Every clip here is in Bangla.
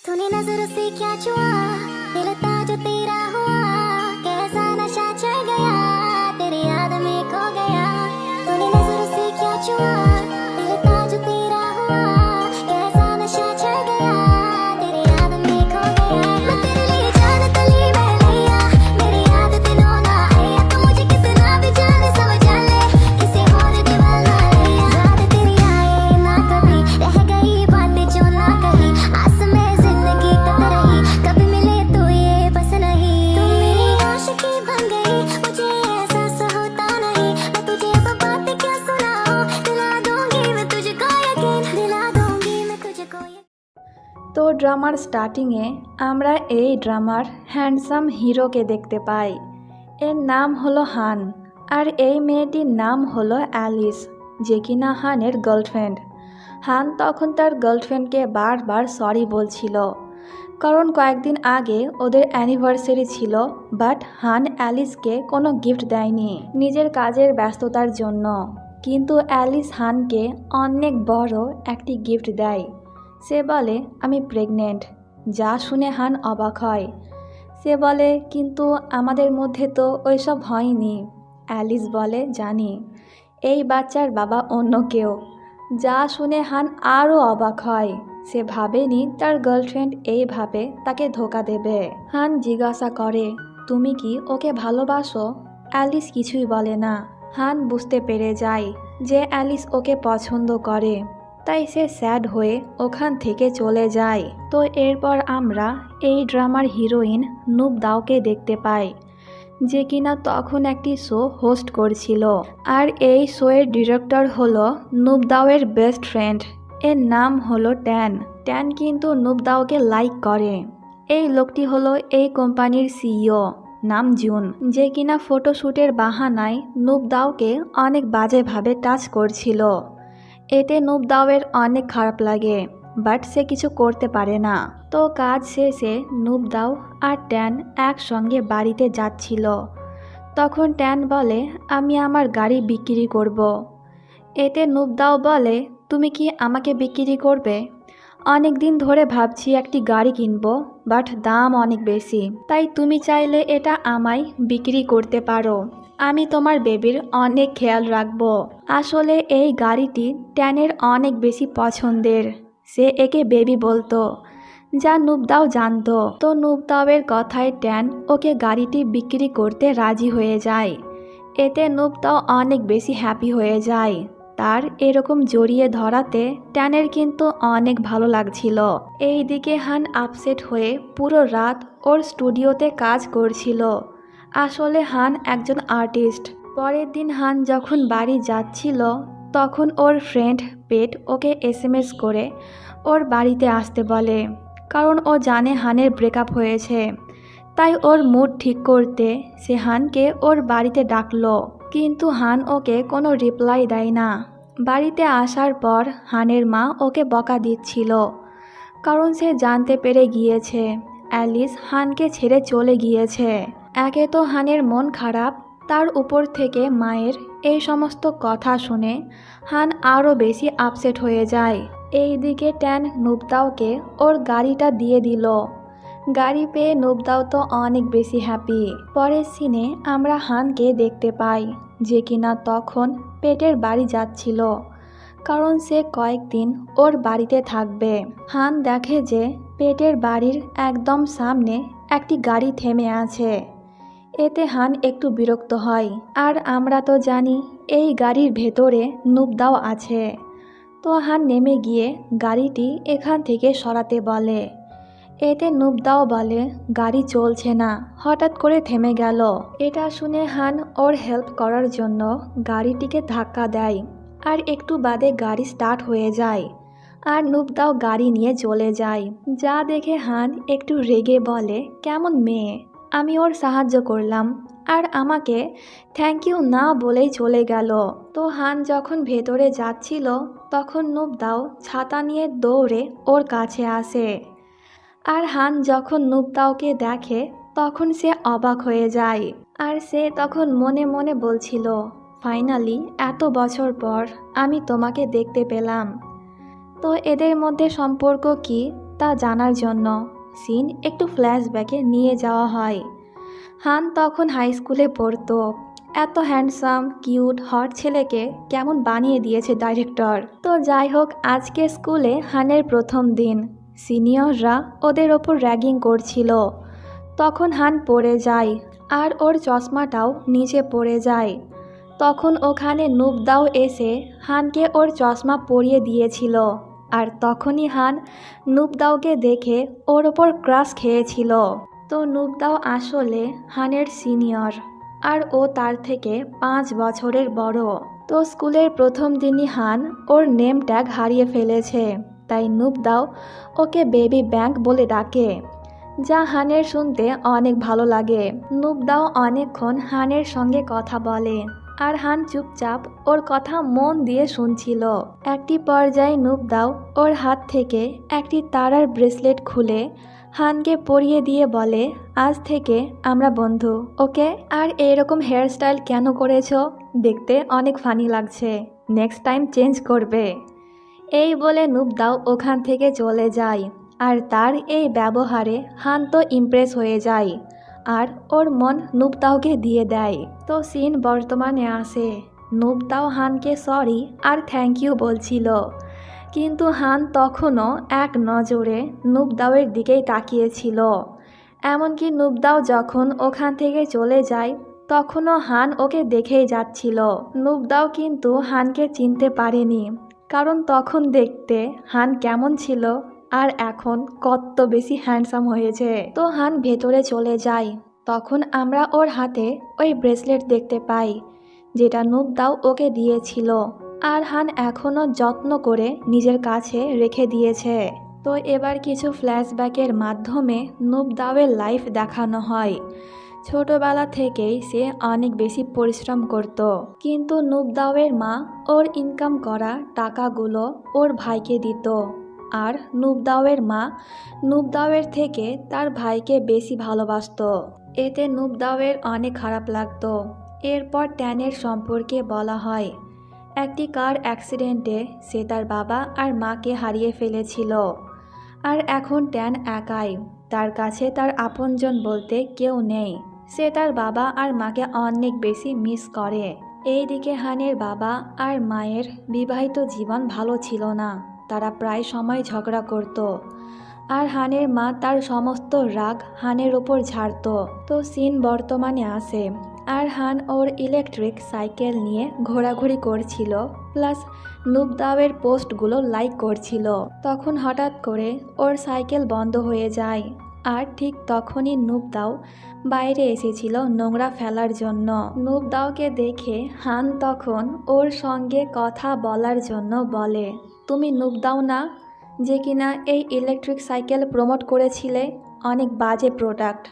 तूने नजरों से क्या छुआ, दिल था जो तेरा हुआ, कैसा नशा चढ़ गया, तेरी याद में खो गया। तूने नजरों से क्या छुआ, दिल था जो तेरा हुआ, कैसा नशा चढ़ गया, तेरी याद में खो गया। मैं तेरे लिए जान तली में लिया, मेरी याद दिनों ना आया, तो मुझे कितना भी जाने समझ ले, किसी और दीवाना लिया। याद तेरी आए ना कभी, रह गई बातें जो ना कही, आस में जिंदगी कत रही, कभी मिले तो ये बस नहीं। तुम मेरी आशिकी बन गई, मुझे एहसास होता नहीं, मैं तुझे अब बातें क्या सुनाऊं, दिला दूंगी मैं तुझको यकीन, दिला दूंगी मैं तुझको यकीन। তো ড্রামার স্টার্টিংয়ে আমরা এই ড্রামার হ্যান্ডসাম হিরোকে দেখতে পাই। এর নাম হলো হান, আর এই মেয়েটির নাম হলো অ্যালিস, যে কিনা হানের গার্লফ্রেন্ড। হান তখন তার গার্লফ্রেন্ডকে বারবার সরি বলছিল, কারণ কয়েকদিন আগে ওদের অ্যানিভার্সারি ছিল, বাট হান অ্যালিসকে কোনো গিফট দেয়নি নিজের কাজের ব্যস্ততার জন্য। কিন্তু অ্যালিস হানকে অনেক বড় একটি গিফট দেয়। সে বলে আমি প্রেগনেন্ট। যা শুনে হান অবাক হয়। সে বলে কিন্তু আমাদের মধ্যে তো ওইসব হয়নি। অ্যালিস বলে জানি, এই বাচ্চার বাবা অন্য কেউ। যা শুনে হান আরও অবাক হয়। সে ভাবেনি তার গার্লফ্রেন্ড এইভাবে তাকে ধোকা দেবে। হান জিজ্ঞাসা করে তুমি কি ওকে ভালোবাসো? অ্যালিস কিছুই বলে না। হান বুঝতে পেরে যায় যে অ্যালিস ওকে পছন্দ করে, তাই সে স্যাড হয়ে ওখান থেকে চলে যায়। তো এরপর আমরা এই ড্রামার হিরোইন নুব দাওকে দেখতে পাই, যে কিনা তখন একটি শো হোস্ট করছিল। আর এই শোয়ের ডিরেক্টর হলো নুব দাওয়ের বেস্ট ফ্রেন্ড। এর নাম হলো ট্যান। ট্যান কিন্তু নুব দাওকে লাইক করে। এই লোকটি হলো এই কোম্পানির সিইও, নাম জুন, যে কিনা ফটোশ্যুটের বাহানায় নুব দাওকে অনেক বাজেভাবে টাচ করছিল। এতে নুব দাওয়ের অনেক খারাপ লাগে, বাট সে কিছু করতে পারে না। তো কাজ শেষে নুব দাও আর ট্যান একসঙ্গে বাড়িতে যাচ্ছিল। তখন ট্যান বলে আমি আমার গাড়ি বিক্রি করব। এতে নুব দাও বলে তুমি কি আমাকে বিক্রি করবে? অনেক দিন ধরে ভাবছি একটি গাড়ি কিনবো, বাট দাম অনেক বেশি, তাই তুমি চাইলে এটা আমায় বিক্রি করতে পারো। আমি তোমার বেবির অনেক খেয়াল রাখবো। আসলে এই গাড়িটি ট্যানের অনেক বেশি পছন্দের। সে একে বেবি বলতো, যা নুব দাও জানতো। তো নুব দাওয়ের কথায় ট্যান ওকে গাড়িটি বিক্রি করতে রাজি হয়ে যায়। এতে নুব দাও অনেক বেশি হ্যাপি হয়ে যায়। তার এরকম জড়িয়ে ধরাতে ট্যানের কিন্তু অনেক ভালো লাগছিল। এইদিকে হান আপসেট হয়ে পুরো রাত ওর স্টুডিওতে কাজ করছিল। আসলে হান একজন আর্টিস্ট। পরের দিন হান যখন বাড়ি যাচ্ছিল, তখন ওর ফ্রেন্ড পেট ওকে এসএমএস করে ওর বাড়িতে আসতে বলে, কারণ ও জানে হানের ব্রেকআপ হয়েছে। তাই ওর মুড ঠিক করতে সে হানকে ওর বাড়িতে ডাকলো, কিন্তু হান ওকে কোনো রিপ্লাই দেয় না। বাড়িতে আসার পর হানের মা ওকে বকা দিচ্ছিল, কারণ সে জানতে পেরে গিয়েছে অ্যালিস হানকে ছেড়ে চলে গিয়েছে। একে তো হানের মন খারাপ, তার উপর থেকে মায়ের এই সমস্ত কথা শুনে হান আরও বেশি আপসেট হয়ে যায়। এইদিকে ট্যান নুব দাওকে ওর গাড়িটা দিয়ে দিল। গাড়ি পেয়ে নুব দাও তো অনেক বেশি হ্যাপি। পরের সিনে আমরা হানকে দেখতে পাই, যে কিনা তখন পেটের বাড়ি যাচ্ছিল, কারণ সে কয়েকদিন ওর বাড়িতে থাকবে। হান দেখে যে পেটের বাড়ির একদম সামনে একটি গাড়ি থেমে আছে। এতে হান একটু বিরক্ত হয়। আর আমরা তো জানি এই গাড়ির ভেতরে নুব দাও আছে। তো হান নেমে গিয়ে গাড়িটি এখান থেকে সরাতে বলে। এতে নুব দাও বলে গাড়ি চলছে না, হঠাৎ করে থেমে গেল। এটা শুনে হান ওর হেল্প করার জন্য গাড়িটিকে ধাক্কা দেয়, আর একটু বাদে গাড়ি স্টার্ট হয়ে যায়। আর নুব দাও গাড়ি নিয়ে চলে যায়। যা দেখে হান একটু রেগে বলে কেমন মেয়ে, আমি ওর সাহায্য করলাম আর আমাকে থ্যাংক ইউ না বলেই চলে গেল। তো হান যখন ভেতরে যাচ্ছিল, তখন নুব দাও ছাতা নিয়ে দৌড়ে ওর কাছে আসে। আর হান যখন নুব দাওকে দেখে, তখন সে অবাক হয়ে যায়। আর সে তখন মনে মনে বলছিল ফাইনালি এত বছর পর আমি তোমাকে দেখতে পেলাম। তো এদের মধ্যে সম্পর্ক কি তা জানার জন্য সিন একটু ফ্ল্যাশব্যাকে নিয়ে যাওয়া হয়। হান তখন হাই স্কুলে পড়তো। এত হ্যান্ডসাম কিউট হট ছেলেকে কেমন বানিয়ে দিয়েছে ডাইরেক্টর। তো যাই হোক, আজকে স্কুলে হানের প্রথম দিন। সিনিয়ররা ওদের ওপর র্যাগিং করছিল। তখন হান পড়ে যায় আর ওর চশমাটাও নিচে পড়ে যায়। তখন ওখানে নুবদাও এসে হানকে ওর চশমা পরিয়ে দিয়েছিল। আর তখনই হান নুবদাওকে দেখে ওর ওপর ক্রাশ খেয়েছিল। তো নুবদাও আসলে হানের সিনিয়র আর ও তার থেকে 5 বছরের বড়। তো স্কুলের প্রথম দিনই হান ওর নেম ট্যাগ হারিয়ে ফেলেছে, তাই নুবদাও ওকে বেবি ব্যাংক বলে ডাকে, যা হানের শুনতে অনেক ভালো লাগে। নুবদাও অনেকক্ষণ হানের সঙ্গে কথা বলে আর হান চুপচাপ ওর কথা মন দিয়ে শুনছিল। একটি পর্যায়ে নুবদাও ওর হাত থেকে একটি তারার ব্রেসলেট খুলে হানকে পরিয়ে দিয়ে বলে, আজ থেকে আমরা বন্ধু, ওকে? আর এরকম হেয়ারস্টাইল কেন করেছো? দেখতে অনেক ফানি লাগছে, নেক্সট টাইম চেঞ্জ করবে। এই বলে নুবদাও ওখান থেকে চলে যায়। আর তার এই ব্যবহারে হান তো ইমপ্রেস হয়ে যায় আর ওর মন নুবদাওকে দিয়ে দেয়। তো সিন বর্তমানে আসে। নুবদাও Han sorry R thank you বলছিল, কিন্তু হান তখনও এক নজরে নুবদাওয়ের দিকেই তাকিয়েছিল। এমনকি নুবদাও যখন ওখান থেকে চলে যায় তখনও হান ওকে দেখেই যাচ্ছিল। নুবদাও কিন্তু হানকে চিনতে পারেনি, কারণ তখন দেখতে হান কেমন ছিল আর এখন কত বেশি হ্যান্ডসাম হয়েছে। তো হান ভেতরে চলে যায়। তখন আমরা ওর হাতে ওই ব্রেসলেট দেখতে পাই, যেটা নুবদাও ওকে দিয়েছিল আর হান এখনও যত্ন করে নিজের কাছে রেখে দিয়েছে। তো এবার কিছু ফ্ল্যাশব্যাকের মাধ্যমে নুবদাওয়ের লাইফ দেখানো হয়। ছোটবেলা থেকেই সে অনেক বেশি পরিশ্রম করত, কিন্তু নুবদাওয়ের মা ওর ইনকাম করা টাকাগুলো ওর ভাইকে দিত। আর নুবদাওয়ের মা নুবদাওয়ের থেকে তার ভাইকে বেশি ভালোবাসতো। এতে নুবদাওয়ের অনেক খারাপ লাগতো। এরপর ট্যানের সম্পর্কে বলা হয়। একটি কার অ্যাক্সিডেন্টে সে তার বাবা আর মাকে হারিয়ে ফেলেছিল। আর এখন ট্যান একাই, তার কাছে তার আপনজন বলতে কেউ নেই। সে তার বাবা আর মাকে অনেক বেশি মিস করে। এইদিকে হানের বাবা আর মায়ের বিবাহিত জীবন ভালো ছিল না, তারা প্রায় সময় ঝগড়া করত। আর হানের মা তার সমস্ত রাগ হানের ওপর ঝাড়ত। তো সিন বর্তমানে আসে আর হান ওর ইলেকট্রিক সাইকেল নিয়ে ঘোরাঘুরি করছিল, প্লাস নুবদাওয়ের পোস্টগুলো লাইক করছিল। তখন হঠাৎ করে ওর সাইকেল বন্ধ হয়ে যায়। আর ঠিক তখনই নুবদাও বাইরে এসেছিল নোংরা ফেলার জন্য। নুবদাওকে দেখে হান তখন ওর সঙ্গে কথা বলার জন্য বলে, তুমি নুবদাও না যে কিনা এই ইলেকট্রিক সাইকেল প্রমোট করেছিলে? অনেক বাজে প্রোডাক্ট,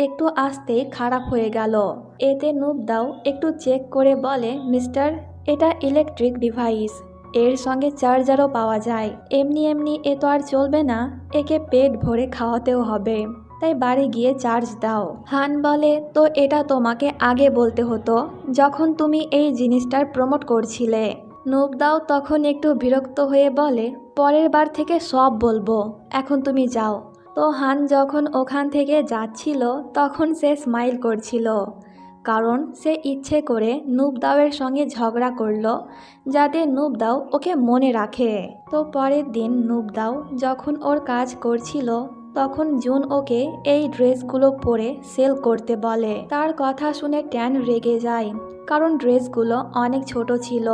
একটু আসতেই খারাপ হয়ে গেল। এতে নুবদাও একটু চেক করে বলে, মিস্টার, এটা ইলেকট্রিক ডিভাইস, এর সঙ্গে চার্জারও পাওয়া যায়। এমনি এমনি এ তো আর চলবে না, একে পেট ভরে খাওয়াতেও হবে, তাই বাড়ি গিয়ে চার্জ দাও। হান বলে, তো এটা তোমাকে আগে বলতে হতো যখন তুমি এই জিনিসটার প্রমোট করছিলে। নুবদাও তখন একটু বিরক্ত হয়ে বলে, পরের বার থেকে সব বলবো, এখন তুমি যাও। তো হান যখন ওখান থেকে যাচ্ছিল তখন সে স্মাইল করছিল, কারণ সে ইচ্ছে করে নুবদাওয়ের সঙ্গে ঝগড়া করলো যাতে নুবদাও ওকে মনে রাখে। তো পরের দিন নুবদাও যখন ওর কাজ করছিল তখন জুন ওকে এই ড্রেসগুলো পরে সেল করতে বলে। তার কথা শুনে ট্যান রেগে যায়, কারণ ড্রেসগুলো অনেক ছোট ছিল।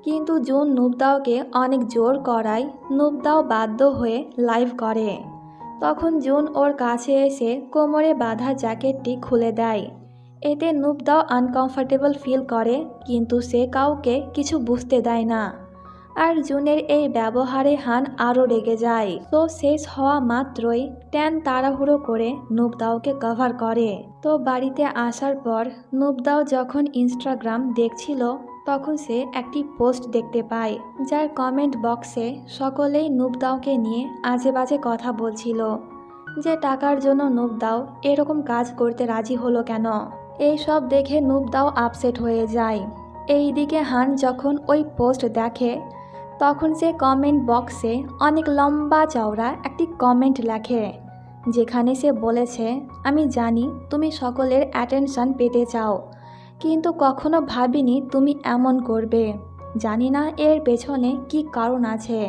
কিন্তু জুন নুবদাওকে অনেক জোর করায় নুবদাও বাধ্য হয়ে লাইভ করে। তখন জুন ওর কাছে এসে কোমরে বাঁধা জ্যাকেটটি খুলে দেয়। এতে নুবদাও আনকমফোর্টেবল ফিল করে, কিন্তু সে কাউকে কিছু বুঝতে দেয় না। আর জুনের এই ব্যবহারে হান আরও রেগে যায়। তো শেষ হওয়া মাত্রই ট্যান তাড়াহুড়ো করে নুবদাওকে কভার করে। তো বাড়িতে আসার পর নুবদাও যখন ইনস্টাগ্রাম দেখছিল তখন সে একটি পোস্ট দেখতে পায়, যার কমেন্ট বক্সে সকলেই নুবদাওকে নিয়ে আজে বাজে কথা বলছিল, যে টাকার জন্য নুবদাও এরকম কাজ করতে রাজি হলো কেন। এই সব দেখে নুবদাও আপসেট হয়ে যায়। এইদিকে হান যখন ওই পোস্ট দেখে তখন সে কমেন্ট বক্সে অনেক লম্বা চওড়া একটি কমেন্ট লেখে, যেখানে সে বলেছে, আমি জানি তুমি সকলের অ্যাটেনশন পেতে চাও, কিন্তু কখনো ভাবিনি তুমি এমন করবে। জানি না এর পেছনে কি কারণ আছে,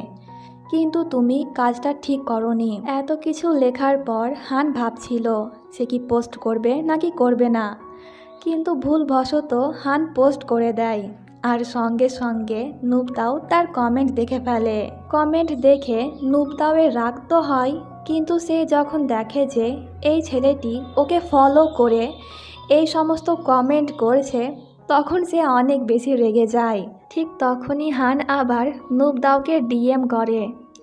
কিন্তু তুমি কাজটা ঠিক করনি। এত কিছু লেখার পর হান ভাবছিল সে কি পোস্ট করবে নাকি করবে না, কিন্তু ভুলবশত হান পোস্ট করে দেয়। আর সঙ্গে সঙ্গে নুবদাও তার কমেন্ট দেখে ফেলে। কমেন্ট দেখে নুবদাওয়ের রাগ তো হয়, কিন্তু সে যখন দেখে যে এই ছেলেটি ওকে ফলো করে এই সমস্ত কমেন্ট করছে, তখন সে অনেক বেশি রেগে যায়। ঠিক তখনই হান আবার নুবদাওকে ডিএম করে।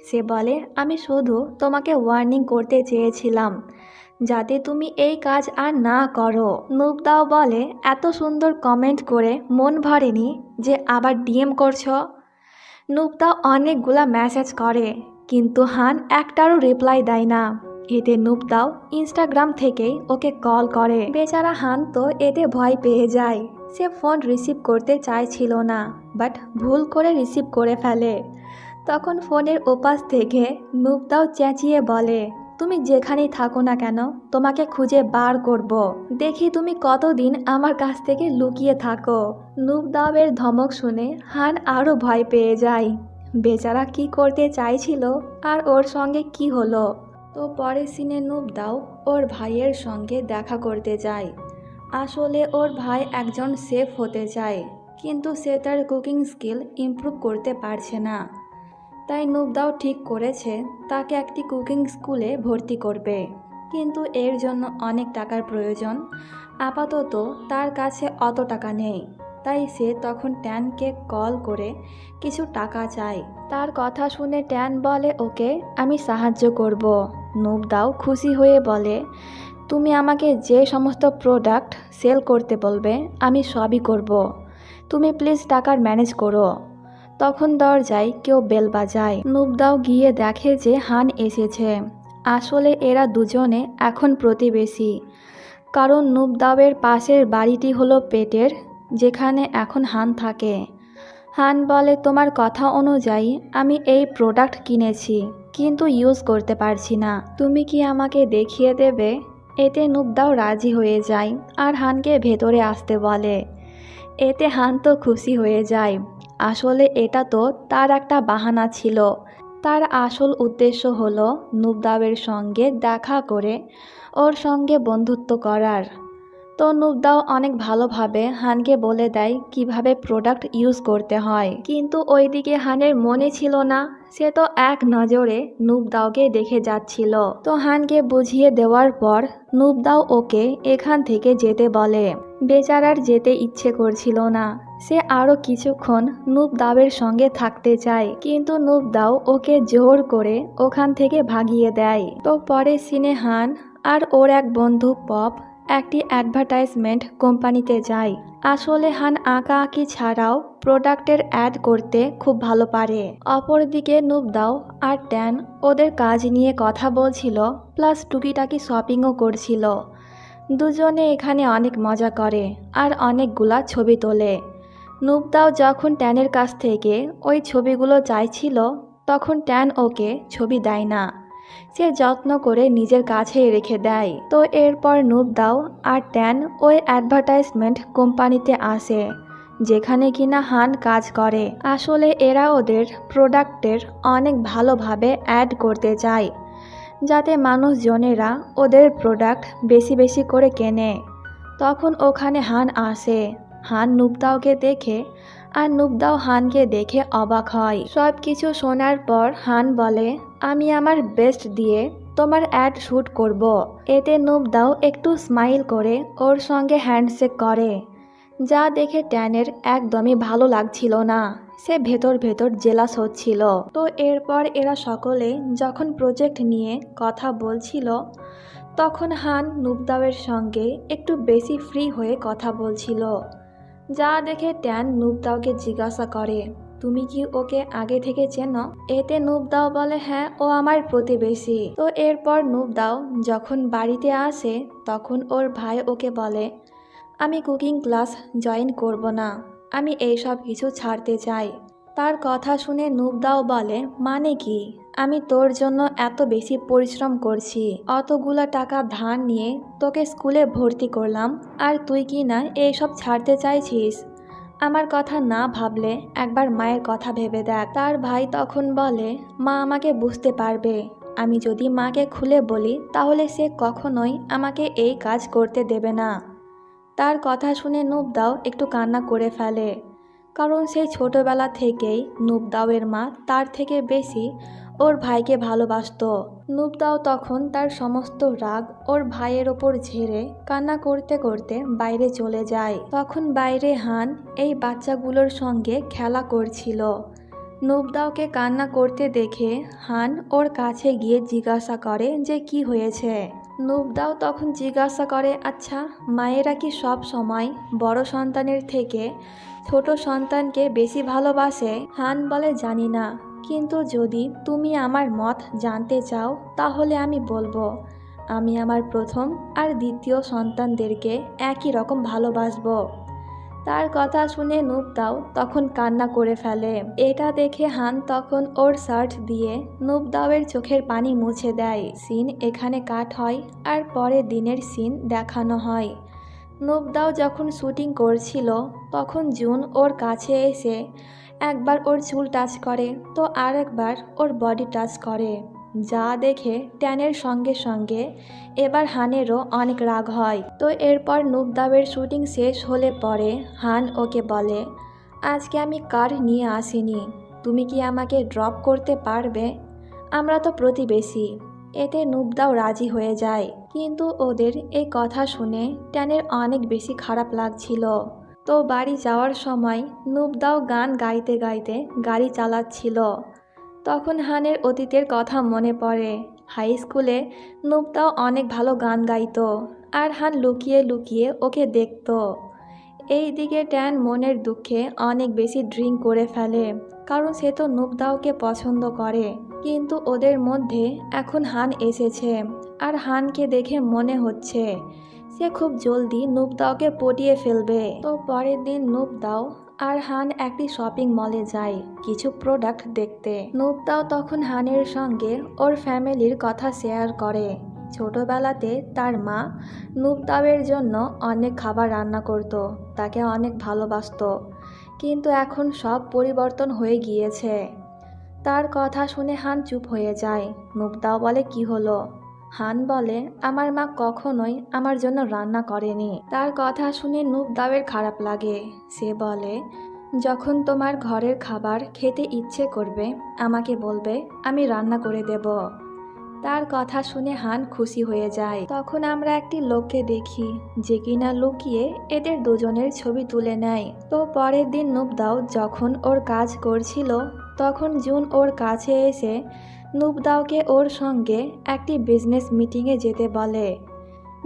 সে বলে, আমি শুধু তোমাকে ওয়ার্নিং করতে চেয়েছিলাম যাতে তুমি এই কাজ আর না করো। নুবদাও বলে, এত সুন্দর কমেন্ট করে মন ভরেনি যে আবার ডিএম করছো। নুবদাও অনেকগুলা মেসেজ করে, কিন্তু হান একটারও রিপ্লাই দেয় না। এতে নুবদাও ইনস্টাগ্রাম থেকেই ওকে কল করে। বেচারা হান তো এতে ভয় পেয়ে যায়। সে ফোন রিসিভ করতে চাইছিল না, বাট ভুল করে রিসিভ করে ফেলে। তখন ফোনের ওপাশ থেকে নুবদাও চেঁচিয়ে বলে, তুমি যেখানেই থাকো না কেন তোমাকে খুঁজে বার করব। দেখি তুমি কতদিন আমার কাছ থেকে লুকিয়ে থাকো। নুবদাওয়ের ধমক শুনে হান আরও ভয় পেয়ে যায়। বেচারা কি করতে চাইছিল আর ওর সঙ্গে কি হলো। তো পরের সিনে নুবদাও ওর ভাইয়ের সঙ্গে দেখা করতে যায়। আসলে ওর ভাই একজন শেফ হতে চায়, কিন্তু সে তার কুকিং স্কিল ইমপ্রুভ করতে পারছে না। তাই নুবদাও ঠিক করেছে তাকে একটি কুকিং স্কুলে ভর্তি করবে, কিন্তু এর জন্য অনেক টাকার প্রয়োজন। আপাতত তার কাছে অত টাকা নেই, তাই সে তখন ট্যানকে কল করে কিছু টাকা চায়। তার কথা শুনে ট্যান বলে, ওকে আমি সাহায্য করব। নুবদাও খুশি হয়ে বলে, তুমি আমাকে যে সমস্ত প্রোডাক্ট সেল করতে বলবে আমি সবই করব, তুমি প্লিজ টাকার ম্যানেজ করো। তখন দরজায় কেউ বেল বাজায়। নুবদাও গিয়ে দেখে যে হান এসেছে। আসলে এরা দুজনে এখন প্রতিবেশী, কারণ নুবদাওয়ের পাশের বাড়িটি হলো পেটের, যেখানে এখন হান থাকে। হান বলে, তোমার কথা অনুযায়ী আমি এই প্রোডাক্ট কিনেছি, কিন্তু ইউজ করতে পারছি না, তুমি কি আমাকে দেখিয়ে দেবে? এতে নুবদাও রাজি হয়ে যায় আর হানকে ভেতরে আসতে বলে। এতে হান তো খুশি হয়ে যায়। আসলে এটা তো তার একটা বাহানা ছিল। তার আসল উদ্দেশ্য হলো নুবদাওয়ের সঙ্গে দেখা করে ওর সঙ্গে বন্ধুত্ব করার। তো নুবদাও অনেক ভালোভাবে হানকে বলে দেয় কিভাবে প্রোডাক্ট ইউজ করতে হয়, কিন্তু ওইদিকে হানের মনে ছিল না। সে তো এক নজরে নুবদাওকে দেখে যাচ্ছিল। তো হানকে বুঝিয়ে দেওয়ার পর নুবদাও ওকে এখান থেকে যেতে বলে। বেচারার যেতে ইচ্ছে করছিল না। সে আরও কিছুক্ষণ নুবদাওয়ের সঙ্গে থাকতে চায়, কিন্তু নুবদাও ওকে জোর করে ওখান থেকে ভাগিয়ে দেয়। তো পরে সিনে হান আর ওর এক বন্ধু পপ একটি অ্যাডভার্টাইজমেন্ট কোম্পানিতে যায়। আসলে হান আঁকা আঁকি ছাড়াও প্রোডাক্টের অ্যাড করতে খুব ভালো পারে। অপরদিকে নুবদাও আর ট্যান ওদের কাজ নিয়ে কথা বলছিল, প্লাস টুকিটাকি শপিংও করছিল। দুজনে এখানে অনেক মজা করে আর অনেকগুলা ছবি তোলে। নুবদাও যখন ট্যানের কাছ থেকে ওই ছবিগুলো চাইছিল, তখন ট্যান ওকে ছবি দেয় না। সে যত্ন করে নিজের কাছেই রেখে দেয়। তো এরপর নুবদাও আর ট্যান ওই অ্যাডভার্টাইজমেন্ট কোম্পানিতে আসে, যেখানে কিনা হান কাজ করে। আসলে এরা ওদের প্রোডাক্টের অনেক ভালোভাবে অ্যাড করতে চায়, যাতে মানুষজনেরা ওদের প্রোডাক্ট বেশি বেশি করে কেনে। তখন ওখানে হান আসে। হান নুবদাওকে দেখে আর নুবদাও হানকে দেখে অবাক হয়। সব কিছু শোনার পর হান বলে, আমি আমার বেস্ট দিয়ে তোমার অ্যাড শ্যুট করব। এতে নুবদাও একটু স্মাইল করে ওর সঙ্গে হ্যান্ডশেক করে, যা দেখে ট্যানের একদমই ভালো লাগছিল না। সে ভেতর ভেতর জেলাস হচ্ছিল। তো এরপর এরা সকলে যখন প্রজেক্ট নিয়ে কথা বলছিল, তখন হান নুবদাওয়ের সঙ্গে একটু বেশি ফ্রি হয়ে কথা বলছিল, যা দেখে ট্যান নুবদাওকে জিজ্ঞাসা করে, তুমি কি ওকে আগে থেকে চেনো? এতে নুবদাও বলে, হ্যাঁ, ও আমার প্রতিবেশী। তো এরপর নুবদাও যখন বাড়িতে আসে, তখন ওর ভাই ওকে বলে, আমি কুকিং ক্লাস জয়েন করব না, আমি এইসব কিছু ছাড়তে চাই। তার কথা শুনে নুবদাও বলে, মানে কি? আমি তোর জন্য এত বেশি পরিশ্রম করছি, অতগুলা টাকা ধার নিয়ে তোকে স্কুলে ভর্তি করলাম, আর তুই কি না এইসব ছাড়তে চাইছিস? আমার কথা না ভাবলে একবার মায়ের কথা ভেবে দেখ। তার ভাই তখন বলে, মা আমাকে বুঝতে পারবে। আমি যদি মাকে খুলে বলি তাহলে সে কখনোই আমাকে এই কাজ করতে দেবে না। তার কথা শুনে নুবদাও একটু কান্না করে ফেলে, কারণ সেই ছোটবেলা থেকেই নুবদাওয়ের মা তার থেকে বেশি ওর ভাইকে ভালোবাসতো। নুবদাও তখন তার সমস্ত রাগ ওর ভাইয়ের ওপর ঝেড়ে কান্না করতে করতে বাইরে চলে যায়। তখন বাইরে হান এই বাচ্চাগুলোর সঙ্গে খেলা করছিল। নুবদাওকে কান্না করতে দেখে হান ওর কাছে গিয়ে জিজ্ঞাসা করে যে কি হয়েছে। নুবদাও তখন জিজ্ঞাসা করে, আচ্ছা মায়েরা কি সব সময় বড় সন্তানের থেকে ছোট সন্তানকে বেশি ভালোবাসে? হান বলে, জানি না, কিন্তু যদি তুমি আমার মত জানতে চাও তাহলে আমি বলবো, আমি আমার প্রথম আর দ্বিতীয় সন্তানদেরকে একই রকম ভালোবাসবো। তার কথা শুনে নুবদাও তখন কান্না করে ফেলে। এটা দেখে হান তখন ওর শার্ট দিয়ে নুবদাওয়ের চোখের পানি মুছে দেয়। সিন এখানে কাট হয় আর পরের দিনের সিন দেখানো হয়। নুবদাও যখন শুটিং করছিল তখন জুন ওর কাছে এসে একবার ওর চুল টাচ করে তো আরেকবার ওর বডি টাচ করে, যা দেখে ট্যানের সঙ্গে সঙ্গে এবার হানেরও অনেক রাগ হয়। তো এরপর নুবদাওয়ের শুটিং শেষ হলে পরে হান ওকে বলে, আজকে আমি কার নিয়ে আসিনি, তুমি কি আমাকে ড্রপ করতে পারবে? আমরা তো প্রতিবেশী। এতে নুবদাও রাজি হয়ে যায়, কিন্তু ওদের এই কথা শুনে ট্যানের অনেক বেশি খারাপ লাগছিল। তো বাড়ি যাওয়ার সময় নুবদাও গান গাইতে গাইতে গাড়ি চালাচ্ছিল। তখন হানের অতীতের কথা মনে পড়ে। হাই স্কুলে নুবদাও অনেক ভালো গান গাইতো, আর হান লুকিয়ে লুকিয়ে ওকে দেখত। এই দিকে ট্যান মনের দুঃখে অনেক বেশি ড্রিঙ্ক করে ফেলে, কারণ সে তো নুবদাওকে পছন্দ করে। কিন্তু ওদের মধ্যে এখন হান এসেছে, আর হানকে দেখে মনে হচ্ছে সে খুব জলদি নুবদাওকে পটিয়ে ফেলবে। তো পরের দিন নুবদাও আর হান একটি শপিং মলে যায় কিছু প্রোডাক্ট দেখতে। নুবদাও তখন হানের সঙ্গে ওর ফ্যামিলির কথা শেয়ার করে। ছোটবেলাতে তার মা নুবদাওয়ের জন্য অনেক খাবার রান্না করত, তাকে অনেক ভালোবাসতো, কিন্তু এখন সব পরিবর্তন হয়ে গিয়েছে। তার কথা শুনে হান চুপ হয়ে যায়। নুবদাও বলে, কি হলো? হান বলে, আমার মা কখনোই আমার জন্য রান্না করেনি। তার কথা শুনে নুবদাওয়ের খারাপ লাগে। সে বলে, যখন তোমার ঘরের খাবার খেতে ইচ্ছে করবে আমাকে বলবে, আমি রান্না করে দেব। তার কথা শুনে হান খুশি হয়ে যায়। তখন আমরা একটি লোককে দেখি যে কিনা লুকিয়ে এদের দুজনের ছবি তুলে নেয়। তো পরের দিন নুবদাও যখন ওর কাজ করছিল তখন জুন ওর কাছে এসে নুবদাওকে ওর সঙ্গে একটি বিজনেস মিটিংয়ে যেতে বলে।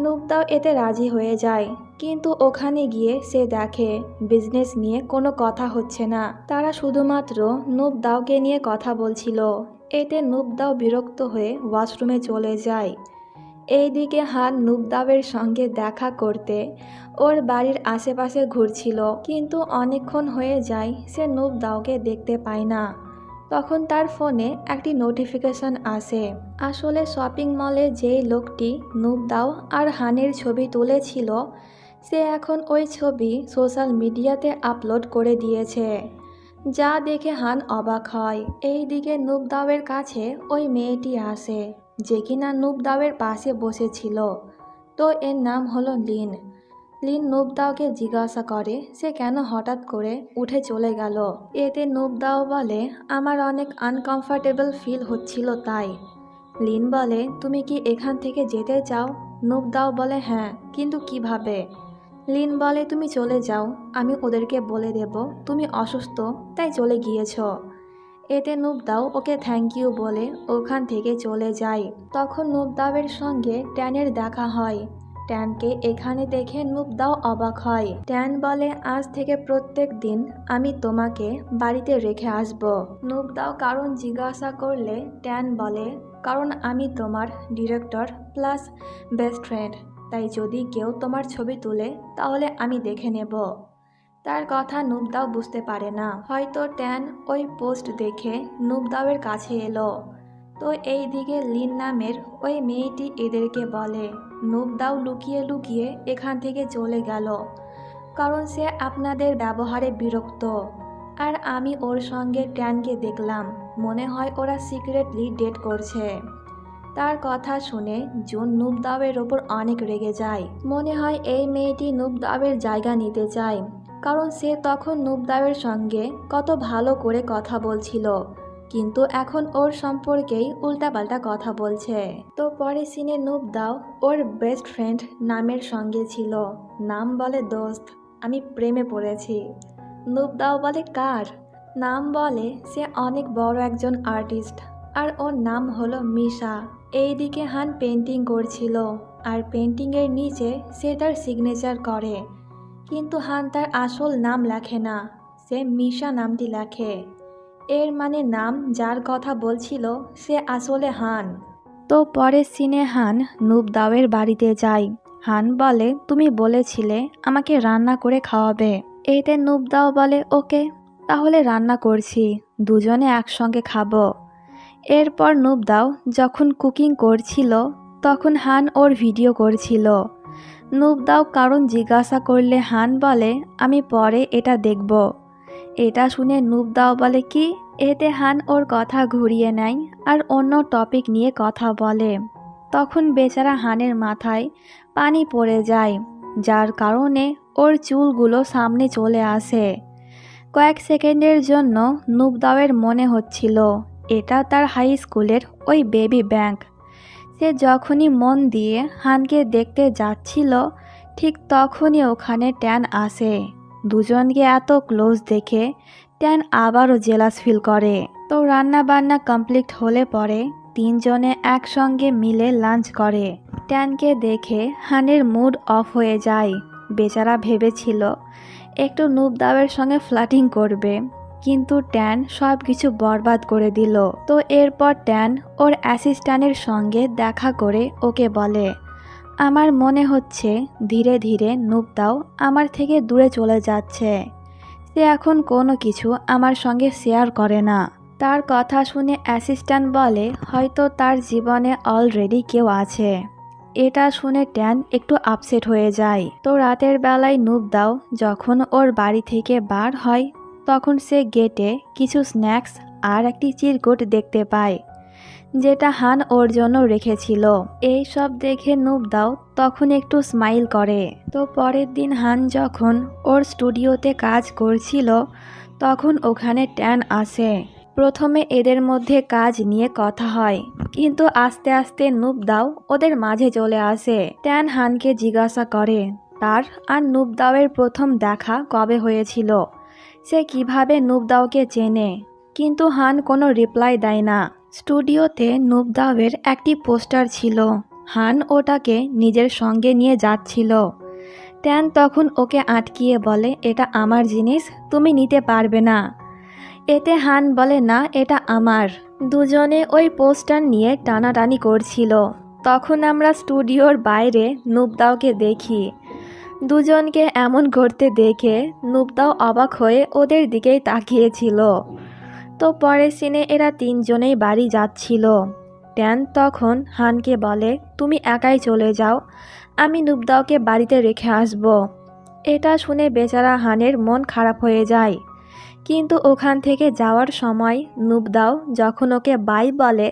নুবদাও এতে রাজি হয়ে যায়, কিন্তু ওখানে গিয়ে সে দেখে বিজনেস নিয়ে কোনো কথা হচ্ছে না, তারা শুধুমাত্র নুবদাওকে নিয়ে কথা বলছিল। এতে নুবদাও বিরক্ত হয়ে ওয়াশরুমে চলে যায়। এইদিকে হান নুবদাওয়ের সঙ্গে দেখা করতে ওর বাড়ির আশেপাশে ঘুরছিল, কিন্তু অনেকক্ষণ হয়ে যায় সে নুবদাওকে দেখতে পায় না। তখন তার ফোনে একটি নোটিফিকেশন আসে। আসলে শপিং মলে যেই লোকটি নুবদাও আর হানের ছবি তুলেছিল সে এখন ওই ছবি সোশ্যাল মিডিয়াতে আপলোড করে দিয়েছে, যা দেখে হান অবাক হয়। এইদিকে নুবদাওয়ের কাছে ওই মেয়েটি আসে যে কিনা নুবদাওয়ের পাশে বসেছিল। তো এর নাম হলো লিন। লিন নুবদাওকে জিজ্ঞাসা করে সে কেন হঠাৎ করে উঠে চলে গেল। এতে নুবদাও বলে, আমার অনেক আনকমফর্টেবল ফিল হচ্ছিল তাই। লিন বলে, তুমি কি এখান থেকে যেতে চাও? নুবদাও বলে, হ্যাঁ, কিন্তু কিভাবে? লিন বলে, তুমি চলে যাও, আমি ওদেরকে বলে দেব তুমি অসুস্থ তাই চলে গিয়েছ। এতে নুবদাও ওকে থ্যাংক ইউ বলে ওখান থেকে চলে যায়। তখন নুবদাওয়ের সঙ্গে ট্যানের দেখা হয়। ট্যানকে এখানে দেখে নুবদাও অবাক হয়। ট্যান বলে, আজ থেকে প্রত্যেক দিন আমি তোমাকে বাড়িতে রেখে আসব। নুবদাও কারণ জিজ্ঞাসা করলে ট্যান বলে, কারণ আমি তোমার ডিরেক্টর প্লাস বেস্ট ফ্রেন্ড, তাই যদি কেউ তোমার ছবি তুলে তাহলে আমি দেখে নেব। তার কথা নুবদাও বুঝতে পারে না। হয়তো ট্যান ওই পোস্ট দেখে নুবদাওয়ের কাছে এলো। তো এই দিকে লিন নামের ওই মেয়েটি এদেরকে বলে নুবদাও লুকিয়ে লুকিয়ে এখান থেকে চলে গেল, কারণ সে আপনাদের ব্যবহারে বিরক্ত। আর আমি ওর সঙ্গে ট্যানকে দেখলাম, মনে হয় ওরা সিক্রেটলি ডেট করছে। তার কথা শুনে জুন নুবদাওয়ের ওপর অনেক রেগে যায়। মনে হয় এই মেয়েটি নুবদাওয়ের জায়গা নিতে চায়, কারণ সে তখন নুবদাওয়ের সঙ্গে কত ভালো করে কথা বলছিল, কিন্তু এখন ওর সম্পর্কেই উল্টাপাল্টা কথা বলছে। তো পরে সিনে নুবদাও ওর বেস্ট ফ্রেন্ড নামের সঙ্গে ছিল। নাম বলে দোস্ত, আমি প্রেমে পড়েছি। নুবদাও বলে কার? নাম বলে সে অনেক বড় একজন আর্টিস্ট, আর ওর নাম হলো মিশা। এইদিকে হান পেন্টিং করছিল, আর পেন্টিংয়ের নিচে সে তার সিগনেচার করে, কিন্তু হান তার আসল নাম লেখে না, সে মিশা নামটি লেখে। এর মানে নাম যার কথা বলছিল সে আসলে হান। তো পরে সিনে হান নুবদাওয়ের বাড়িতে যায়। হান বলে তুমি বলেছিলে আমাকে রান্না করে খাওয়াবে। এতে নুবদাও বলে ওকে, তাহলে রান্না করছি, দুজনে একসঙ্গে খাবো। এরপর নুবদাও যখন কুকিং করছিল তখন হান ওর ভিডিও করছিল। নুবদাও কারণ জিজ্ঞাসা করলে হান বলে আমি পরে এটা দেখব। এটা শুনে নুবদাও বলে কি? এতে হান ওর কথা ঘুরিয়ে নেয় আর অন্য টপিক নিয়ে কথা বলে। তখন বেচারা হানের মাথায় পানি পড়ে যায়, যার কারণে ওর চুলগুলো সামনে চলে আসে। কয়েক সেকেন্ডের জন্য নুবদাওয়ের মনে হচ্ছিল এটা তার হাই স্কুলের ওই বেবি ব্যাংক। সে যখনই মন দিয়ে হানকে দেখতে যাচ্ছিল ঠিক তখনই ওখানে ট্যান আসে। দুজনকে এত ক্লোজ দেখে ট্যান আবারও জেলাস ফিল করে। তো রান্না বান্না কমপ্লিট হলে পরে তিনজনে একসঙ্গে মিলে লাঞ্চ করে। ট্যানকে দেখে হানের মুড অফ হয়ে যায়। বেচারা ভেবেছিল একটু নুবদাওয়ের সঙ্গে ফ্লার্টিং করবে, কিন্তু ট্যান সব কিছু বরবাদ করে দিল। তো এরপর ট্যান ওর অ্যাসিস্ট্যান্টের সঙ্গে দেখা করে ওকে বলে আমার মনে হচ্ছে ধীরে ধীরে নুবদাও আমার থেকে দূরে চলে যাচ্ছে। সে এখন কোনো কিছু আমার সঙ্গে শেয়ার করে না। তার কথা শুনে অ্যাসিস্ট্যান্ট বলে হয়তো তার জীবনে অলরেডি কেউ আছে। এটা শুনে ট্যান একটু আপসেট হয়ে যায়। তো রাতের বেলায় নুবদাও যখন ওর বাড়ি থেকে বার হয় তখন সে গেটে কিছু স্ন্যাক্স আর একটি চিরকুট দেখতে পায়, যেটা হান ওর জন্য রেখেছিল। এই সব দেখে নুবদাও তখন একটু স্মাইল করে। তো পরের দিন হান যখন ওর স্টুডিওতে কাজ করছিল তখন ওখানে ট্যান আসে। প্রথমে এদের মধ্যে কাজ নিয়ে কথা হয়, কিন্তু আস্তে আস্তে নুবদাও ওদের মাঝে চলে আসে। ট্যান হানকে জিজ্ঞাসা করে তার আর নুবদাওয়ের প্রথম দেখা কবে হয়েছিল, সে কিভাবে নুবদাওকে চেনে, কিন্তু হান কোনো রিপ্লাই দেয় না। স্টুডিওতে নুবদাওয়ের একটি পোস্টার ছিল, হান ওটাকে নিজের সঙ্গে নিয়ে যাচ্ছিল। ট্যান তখন ওকে আটকিয়ে বলে এটা আমার জিনিস, তুমি নিতে পারবে না। এতে হান বলে না এটা আমার। দুজনে ওই পোস্টার নিয়ে টানাটানি করছিল। তখন আমরা স্টুডিওর বাইরে নুবদাওকে দেখি। দুজনকে এমন করতে দেখে নুবদাও অবাক হয়ে ওদের দিকেই তাকিয়েছিল। তো পরের সিনে এরা তিনজনেই বাড়ি যাচ্ছিল। ট্যান তখন হানকে বলে তুমি একাই চলে যাও, আমি নুবদাওকে বাড়িতে রেখে আসব। এটা শুনে বেচারা হানের মন খারাপ হয়ে যায়, কিন্তু ওখান থেকে যাওয়ার সময় নুবদাও যখন ওকে বাই বলে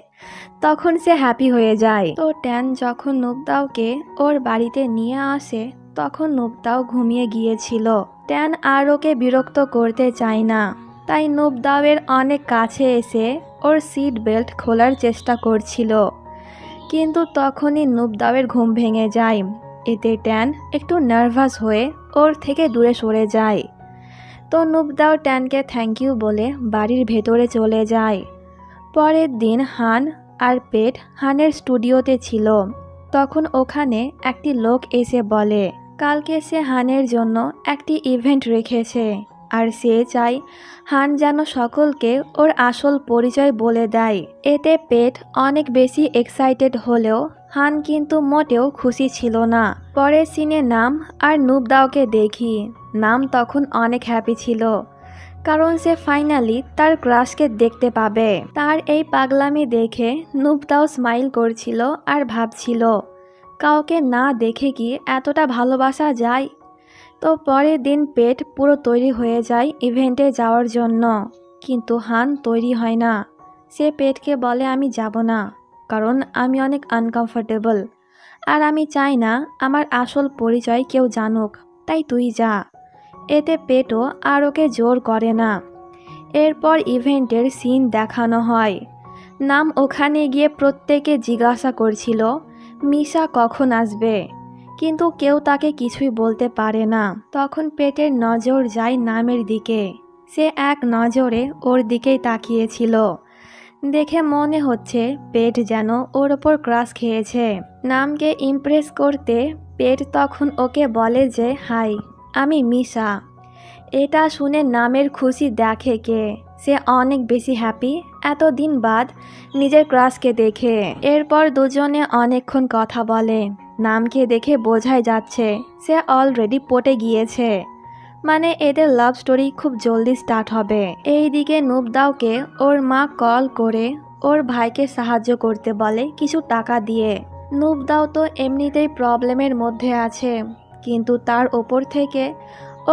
তখন সে হ্যাপি হয়ে যায়। তো ট্যান যখন নুবদাওকে ওর বাড়িতে নিয়ে আসে তখন নুবদাও ঘুমিয়ে গিয়েছিল। ট্যান আর ওকে বিরক্ত করতে চায় না, তাই নুবদাওয়ের অনেক কাছে এসে ওর সিট বেল্ট খোলার চেষ্টা করছিল, কিন্তু তখনই নুবদাওয়ের ঘুম ভেঙে যায়। এতে ট্যান একটু নার্ভাস হয়ে ওর থেকে দূরে সরে যায়। তো নুবদাও ট্যানকে থ্যাংক ইউ বলে বাড়ির ভেতরে চলে যায়। পরের দিন হান আর পেট হানের স্টুডিওতে ছিল। তখন ওখানে একটি লোক এসে বলে কালকে সে হানের জন্য একটি ইভেন্ট রেখেছে, আর সে চায় হান যেন সকলকে ওর আসল পরিচয় বলে দেয়। এতে পেট অনেক বেশি এক্সাইটেড হলেও হান কিন্তু মোটেও খুশি ছিল না। পরের সিনে নাম আর নুবদাওকে দেখি। নাম তখন অনেক হ্যাপি ছিল, কারণ সে ফাইনালি তার ক্রাশকে দেখতে পাবে। তার এই পাগলামি দেখে নুবদাও স্মাইল করছিল আর ভাবছিল, কাউকে না দেখে কি এতটা ভালোবাসা যায়। তো পরের দিন পেট পুরো তৈরি হয়ে যায় ইভেন্টে যাওয়ার জন্য, কিন্তু হান তৈরি হয় না। সে পেটকে বলে, আমি যাব না, কারণ আমি অনেক আনকমফোর্টেবল, আর আমি চাই না আমার আসল পরিচয় কেউ জানুক, তাই তুই যা। এতে পেটও আর ওকে জোর করে না। এরপর ইভেন্টের সিন দেখানো হয়। নাম ওখানে গিয়ে প্রত্যেকে জিজ্ঞাসা করছিল মিশা কখন আসবে, কিন্তু কেউ তাকে কিছুই বলতে পারে না। তখন পেটের নজর যায় নামের দিকে। সে এক নজরে ওর দিকেই তাকিয়েছিল। দেখে মনে হচ্ছে পেট যেন ওর ওপর ক্রাশ খেয়েছে। নামকে ইমপ্রেস করতে পেট তখন ওকে বলে যে, হাই, আমি মিশা। এটা শুনে নামের খুশি দেখে কে, সে অনেক বেশি হ্যাপি এতদিন বাদ নিজের ক্রাশকে দেখে। এরপর দুজনে অনেকক্ষণ কথা বলে। নামকে দেখে বোঝাই যাচ্ছে সে অলরেডি পটে গিয়েছে, মানে এদের লাভ স্টোরি খুব জলদি স্টার্ট হবে। এইদিকে নুবদাওকে ওর মা কল করে ওর ভাইকে সাহায্য করতে বলে কিছু টাকা দিয়ে। নুবদাও তো এমনিতেই প্রবলেমের মধ্যে আছে, কিন্তু তার ওপর থেকে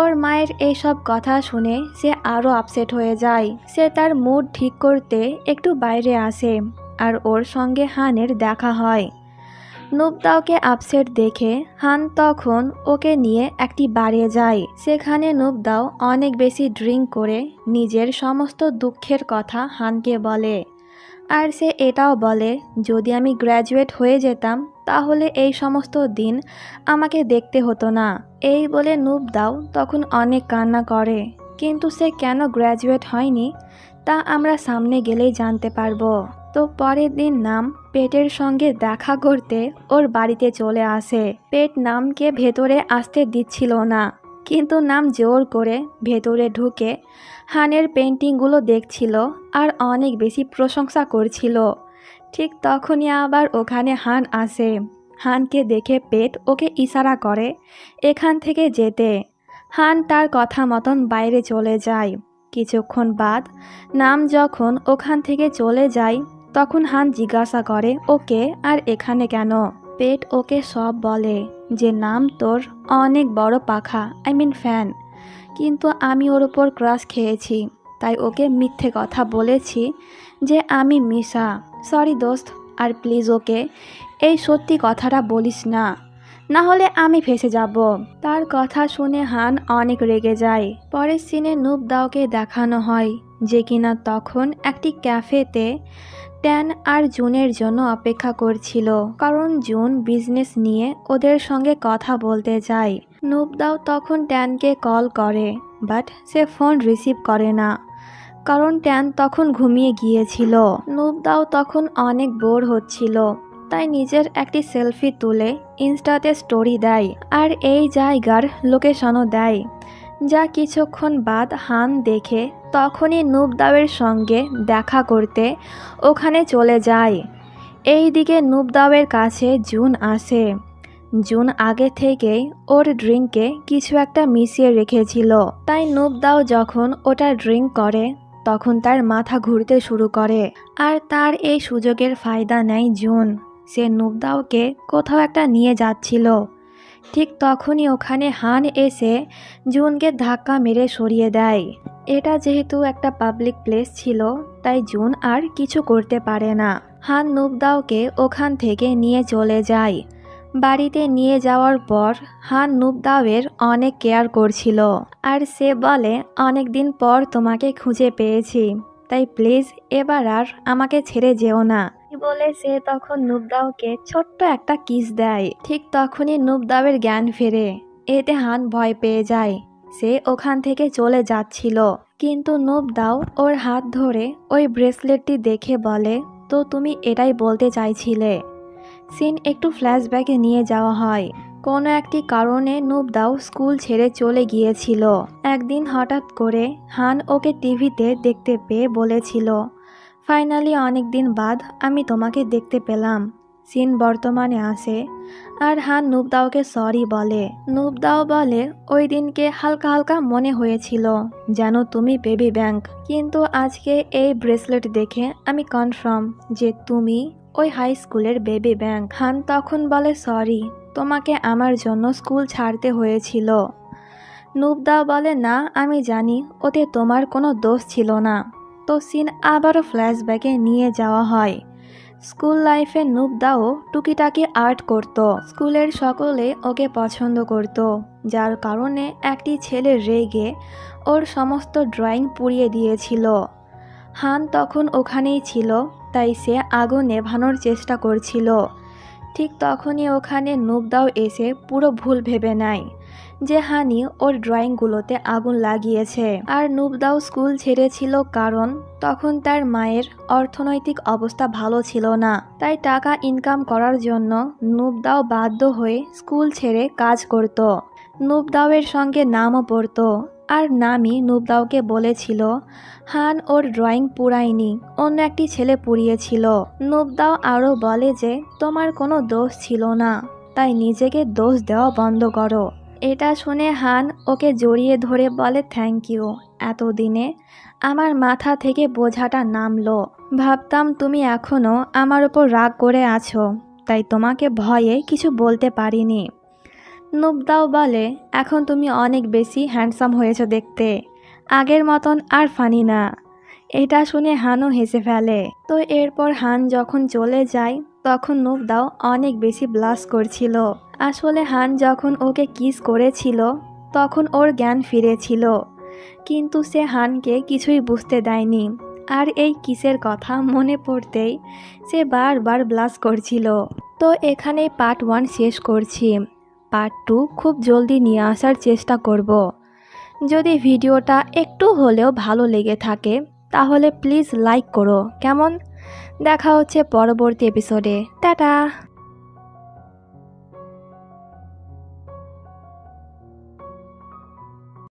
ওর মায়ের এইসব কথা শুনে সে আরও আপসেট হয়ে যায়। সে তার মুড ঠিক করতে একটু বাইরে আসে, আর ওর সঙ্গে হানের দেখা হয়। নুবদাওকে আপসেট দেখে হান তখন ওকে নিয়ে একটি বারে যায়। সেখানে নুবদাও অনেক বেশি ড্রিঙ্ক করে নিজের সমস্ত দুঃখের কথা হানকে বলে। আর সে এটাও বলে, যদি আমি গ্র্যাজুয়েট হয়ে যেতাম তাহলে এই সমস্ত দিন আমাকে দেখতে হতো না। এই বলে নুবদাও তখন অনেক কান্না করে, কিন্তু সে কেন গ্র্যাজুয়েট হয়নি তা আমরা সামনে গেলেই জানতে পারবো। তো পরের দিন নাম পেটের সঙ্গে দেখা করতে ওর বাড়িতে চলে আসে। পেট নামকে ভেতরে আসতে দিচ্ছিল না, কিন্তু নাম জোর করে ভেতরে ঢুকে হানের পেন্টিংগুলো দেখছিল আর অনেক বেশি প্রশংসা করছিল। ঠিক তখনই আবার ওখানে হান আসে। হানকে দেখে পেট ওকে ইশারা করে এখান থেকে যেতে। হান তার কথা মতন বাইরে চলে যায়। কিছুক্ষণ বাদ নাম যখন ওখান থেকে চলে যায়, তখন হান জিজ্ঞাসা করে ওকে আর এখানে কেন। পেট ওকে সব বলে যে নাম তোর অনেক বড় পাখা, আই মিন ফ্যান, কিন্তু আমি ওর ওপর ক্রাশ খেয়েছি, তাই ওকে মিথ্যে কথা বলেছি যে আমি মিশা। সরি দোস্ত, আর প্লিজ ওকে এই সত্যি কথাটা বলিস না, না হলে আমি ফেঁসে যাব। তার কথা শুনে হান অনেক রেগে যায়। পরের সিনে নুবদাওকে দেখানো হয় যে কিনা তখন একটি ক্যাফেতে ট্যান আর জুনের জন্য অপেক্ষা করছিল, কারণ জুন বিজনেস নিয়ে ওদের সঙ্গে কথা বলতে চায়। নুবদাও তখন ট্যানকে কল করে, বাট সে ফোন রিসিভ করে না, কারণ ট্যান তখন ঘুমিয়ে গিয়েছিল। নুবদাও তখন অনেক বোর হচ্ছিল, তাই নিজের একটি সেলফি তুলে ইনস্টাতে স্টোরি দেয় আর এই জায়গার লোকেশনও দেয়, যা কিছুক্ষণ বাদ হান দেখে তখনই নুবদাওয়ের সঙ্গে দেখা করতে ওখানে চলে যায়। এই দিকে নুবদাওয়ের কাছে জুন আসে। জুন আগে থেকেই ওর ড্রিঙ্কে কিছু একটা মিশিয়ে রেখেছিল, তাই নুবদাও যখন ওটা ড্রিঙ্ক করে তখন তার মাথা ঘুরতে শুরু করে, আর তার এই সুযোগের ফায়দা নেয় জুন। সে নুবদাওকে কোথাও একটা নিয়ে যাচ্ছিল। ঠিক তখনই ওখানে হান এসে জুনকে ধাক্কা মেরে সরিয়ে দেয়। এটা যেহেতু একটা পাবলিক প্লেস ছিল, তাই জুন আর কিছু করতে পারে না। হান নুবদাওকে ওখান থেকে নিয়ে চলে যায়। বাড়িতে নিয়ে যাওয়ার পর হান নুবদাওয়ের অনেক কেয়ার করছিল, আর সে বলে অনেক দিন পর তোমাকে খুঁজে পেয়েছি, তাই প্লিজ এবার আর আমাকে ছেড়ে যেও না বলে সে তখন নুবদাওকে ছোট্ট একটা কিস দেয়। ঠিক তখনই নুবদাওয়ের জ্ঞান ফেরে। এতে হান ভয় পেয়ে যায়। সে ওখান থেকে চলে যাচ্ছিল, কিন্তু নুবদাও ওর হাত ধরে ওই ব্রেসলেটটি দেখে বলে, তো তুমি এটাই বলতে চাইছিলে। সিন একটু ফ্ল্যাশব্যাকে নিয়ে যাওয়া হয়। কোনো একটি কারণে নুবদাও স্কুল ছেড়ে চলে গিয়েছিল। একদিন হঠাৎ করে হান ওকে টিভিতে দেখতে পেয়ে বলেছিল, ফাইনালি অনেক দিন বাদ আমি তোমাকে দেখতে পেলাম। সিন বর্তমানে আসে আর হান নুবদাওকে সরি বলে। নুবদাও বলে ওই দিনকে হালকা হালকা মনে হয়েছিল যেন তুমি বেবি ব্যাংক, কিন্তু আজকে এই ব্রেসলেট দেখে আমি কনফার্ম যে তুমি ওই হাই স্কুলের বেবি ব্যাংক। হান তখন বলে সরি, তোমাকে আমার জন্য স্কুল ছাড়তে হয়েছিল। নুবদাও বলে না, আমি জানি ওতে তোমার কোনো দোষ ছিল না। তো সিন আবারও ফ্ল্যাশব্যাকে নিয়ে যাওয়া হয়। স্কুল লাইফে নুবদাও টুকিটাকি আর্ট করত। স্কুলের সকলে ওকে পছন্দ করত, যার কারণে একটি ছেলে রেগে ওর সমস্ত ড্রয়িং পুড়িয়ে দিয়েছিল। হান তখন ওখানেই ছিল, তাই সে আগুন নেভানোর চেষ্টা করছিল। ঠিক তখনই ওখানে নুবদাও এসে পুরো ভুল ভেবে নেয় যে হানি ওর ড্রয়িংগুলোতে আগুন লাগিয়েছে। আর নুবদাও স্কুল ছেড়েছিল কারণ তখন তার মায়ের অর্থনৈতিক অবস্থা ভালো ছিল না, তাই টাকা ইনকাম করার জন্য নুবদাও বাধ্য হয়ে স্কুল ছেড়ে কাজ করত। নুবদাওয়ের সঙ্গে নামও পড়তো, আর নামি নুবদাওকে বলেছিল হান ওর ড্রয়িং পুরায়নি, অন্য একটি ছেলে পুড়িয়েছিল। নুবদাও আরও বলে যে তোমার কোনো দোষ ছিল না, তাই নিজেকে দোষ দেওয়া বন্ধ করো। এটা শুনে হান ওকে জড়িয়ে ধরে বলে থ্যাংক ইউ, এতদিনে আমার মাথা থেকে বোঝাটা নামলো। ভাবতাম তুমি এখনও আমার ওপর রাগ করে আছো, তাই তোমাকে ভয়ে কিছু বলতে পারিনি। নুবদাও বলে এখন তুমি অনেক বেশি হ্যান্ডসাম হয়েছো দেখতে, আগের মতন আর ফানি না। এটা শুনে হানও হেসে ফেলে। তো এরপর হান যখন চলে যায় তখন নুবদাও অনেক বেশি ব্লাশ করছিল। আসলে হান যখন ওকে কিস করেছিল তখন ওর জ্ঞান ফিরেছিল, কিন্তু সে হানকে কিছুই বুঝতে দেয়নি। আর এই কিসের কথা মনে পড়তেই সে বারবার ব্লাশ করছিল। তো এখানেই পার্ট 1 শেষ করছি। পার্ট 2 খুব জলদি নিয়ে আসার চেষ্টা করব। যদি ভিডিওটা একটু হলেও ভালো লেগে থাকে তাহলে প্লিজ লাইক করো, কেমন? দেখা হচ্ছে পরবর্তী এপিসোডে। টাটা।